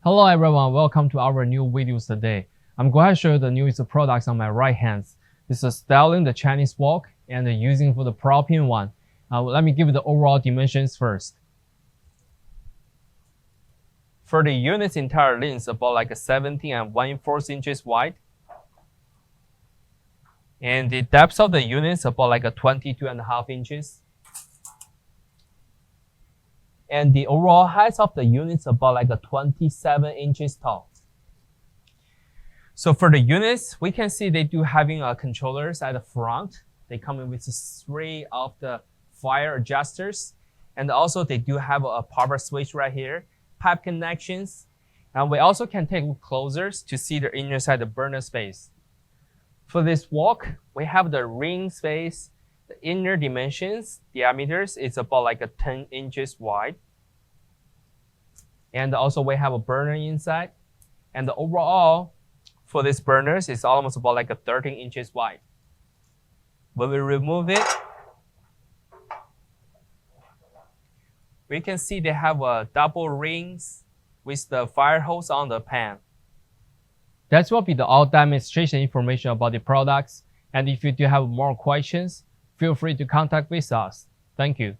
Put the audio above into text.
Hello everyone, welcome to our new videos today. I'm going to show you the newest products on my right hand. This is styling the Chinese wok and using for the propane one. Let me give you the overall dimensions first. For the unit's entire length, about like 17 and 1/4 inches wide. And the depth of the unit is about like 22.5 inches. And the overall height of the unit is about like 27 inches tall. So for the units, we can see they do having controllers at the front. They come in with 3 of the fire adjusters. And also they do have a power switch right here, pipe connections. And we also can take closer to see the inner side of the burner space. For this wok, we have the ring space. The inner dimensions, diameters, is about like 10 inches wide. And also we have a burner inside. And the overall, for these burners, it's almost about like 13 inches wide. When we remove it, we can see they have double rings with the fire hose on the pan. That will be the all demonstration information about the products. And if you do have more questions, feel free to contact with us. Thank you.